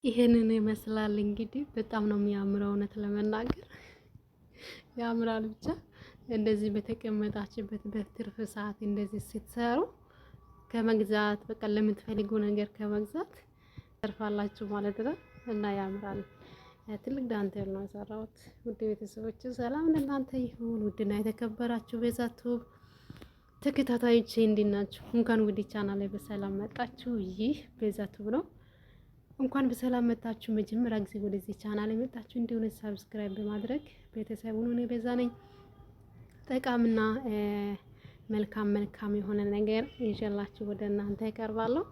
ይሄንን ይመስላል እንግዲህ በጣም ነው የሚያምረው። እውነት ለመናገር ያምራል። ብቻ እንደዚህ በተቀመጣችበት በትርፍ ሰዓት እንደዚህ ስትሰሩ ከመግዛት በቃ ለምትፈልጉ ነገር ከመግዛት ተርፋላችሁ ማለት ነው። እና ያምራል። ትልቅ ዳንቴል ነው የሰራሁት። ውድ ቤተሰቦች ሰላም ለእናንተ ይሁን። ውድና የተከበራችሁ ቤዛቱ ተከታታዮቼ እንዴት ናችሁ? እንኳን ወደ ቻናሌ በሰላም መጣችሁ። ይህ ቤዛቱ ነው። እንኳን በሰላም መጣችሁ። መጀመሪያ ጊዜ ወደዚህ ቻናል የመጣችሁ እንደሆነ ሰብስክራይብ በማድረግ ቤተሰቡን ሆነ ቤዛ ነኝ። ጠቃምና መልካም የሆነ ነገር ይዤላችሁ ወደ እናንተ እቀርባለሁ።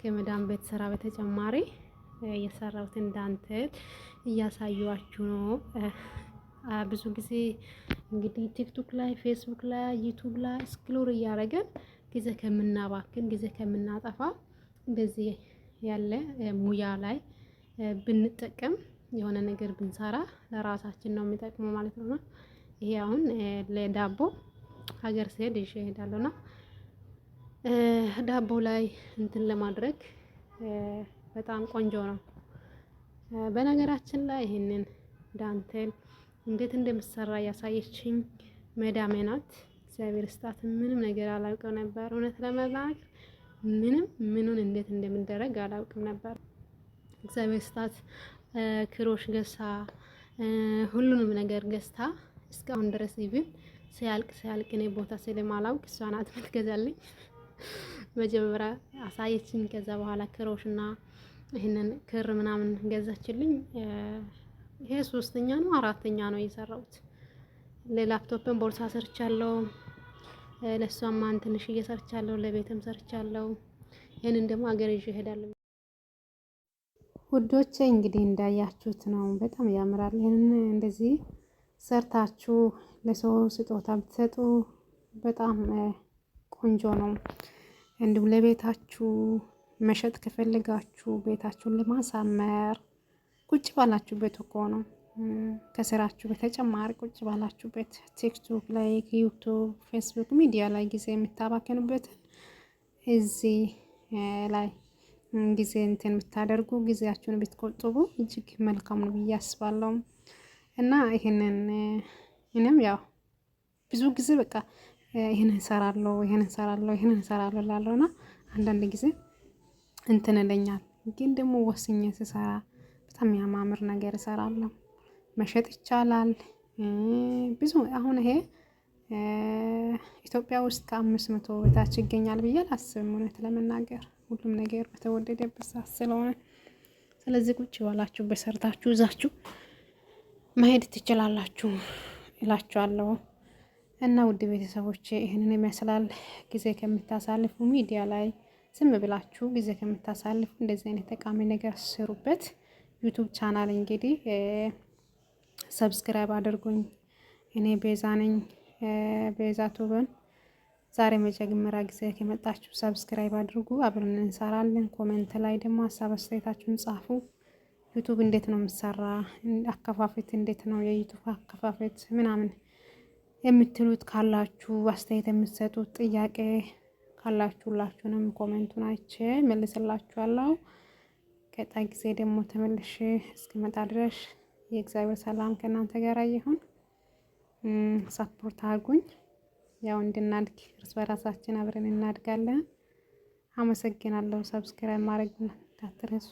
ከመዳም ቤት ስራ በተጨማሪ የሰራሁትን ዳንቴል እያሳየኋችሁ ነው። ብዙ ጊዜ እንግዲህ ቲክቶክ ላይ፣ ፌስቡክ ላይ፣ ዩቲዩብ ላይ ስክሮል እያደረገን ጊዜ ከምናባክን ጊዜ ከምናጠፋ እንደዚህ ያለ ሙያ ላይ ብንጠቀም የሆነ ነገር ብንሰራ ለራሳችን ነው የሚጠቅመው ማለት ነው። ይሄ አሁን ለዳቦ ሀገር ስሄድ ይዤ እሄዳለሁና ዳቦ ላይ እንትን ለማድረግ በጣም ቆንጆ ነው። በነገራችን ላይ ይሄንን ዳንቴል እንዴት እንደምሰራ ያሳየችኝ መዳሜ ናት። እግዚአብሔር ስጣት። ምንም ነገር አላውቅም ነበር፣ እውነት ለመናገር ምኑን እንዴት እንደምንደረግ አላውቅም ነበር። እግዚአብሔር ስጣት። ክሮሽ ገዝታ ሁሉንም ነገር ገዝታ እስካሁን ድረስ ይብን ሲያልቅ እኔ ቦታ ስለማላውቅ እሷ ናት የምትገዛልኝ። መጀመሪያ አሳየችኝ። ከዛ በኋላ ክሮሽና ይሄንን ክር ምናምን ገዛችልኝ። ይሄ ሶስተኛ ነው አራተኛ ነው የሰራሁት። ለላፕቶፕም ቦርሳ ሰርቻለሁ፣ ለሷም ትንሽ እየሰርቻለሁ፣ ለቤትም ሰርቻለሁ። ይሄንን ደግሞ ሀገር ይዤ እሄዳለሁ። ውዶቼ እንግዲህ እንዳያችሁት ነው። በጣም ያምራል። ይሄንን እንደዚህ ሰርታችሁ ለሰው ስጦታ ብትሰጡ በጣም ቆንጆ ነው። እንዲሁም ለቤታችሁ መሸጥ ከፈለጋችሁ ቤታችሁን ለማሳመር ቁጭ ባላችሁበት እኮ ነው። ከስራችሁ በተጨማሪ ቁጭ ባላችሁበት ቲክቶክ ላይ፣ ዩቲዩብ፣ ፌስቡክ ሚዲያ ላይ ጊዜ የምታባከኑበትን እዚህ ላይ ጊዜ እንትን ብታደርጉ ጊዜያችሁን ብትቆጥቡ እጅግ መልካም ነው ብዬ አስባለሁ። እና ይሄንን እኔም ያው ብዙ ጊዜ በቃ ይሄንን እሰራለሁ እላለሁና አንዳንድ ጊዜ እንትን እለኛል። ግን ደግሞ ወስኜ ስሰራ በጣም የሚያማምር ነገር እሰራለሁ። መሸጥ ይቻላል። ብዙ አሁን ይሄ ኢትዮጵያ ውስጥ ከ500 በታች ይገኛል ብዬ አላስብም፣ እውነት ለመናገር ሁሉም ነገር በተወደደበት ሰዓት ስለሆነ። ስለዚህ ቁጭ ባላችሁ በሰርታችሁ ይዛችሁ መሄድ ትችላላችሁ እላችኋለሁ። እና ውድ ቤተሰቦቼ ይህንን ይመስላል። ጊዜ ከምታሳልፉ ሚዲያ ላይ ዝም ብላችሁ ጊዜ ከምታሳልፉ እንደዚህ አይነት ጠቃሚ ነገር ስሩበት። ዩቲዩብ ቻናል እንግዲህ ሰብስክራይብ አድርጉኝ። እኔ ቤዛ ነኝ፣ ቤዛ ቱብን። ዛሬ መጀመሪያ ጊዜ ከመጣችሁ ሰብስክራይብ አድርጉ፣ አብረን እንሰራለን። ኮሜንት ላይ ደግሞ ሀሳብ አስተያየታችሁን ጻፉ። ዩቲዩብ እንዴት ነው የምሰራ፣ አከፋፈት እንዴት ነው፣ የዩቲዩብ አከፋፈት ምናምን የምትሉት ካላችሁ፣ አስተያየት የምትሰጡት ጥያቄ ካላችሁ ሁላችሁንም ኮሜንቱን አይቼ መልስላችኋለሁ። ቀጣይ ጊዜ ደግሞ ተመልሼ እስክመጣ ድረስ የእግዚአብሔር ሰላም ከእናንተ ጋር ይሁን። ሳፖርት አድርጉኝ። ያው እንድናድግ እርስ በራሳችን አብረን እናድጋለን። አመሰግናለሁ። ሰብስክራይብ ማድረግ እንዳትረሱ።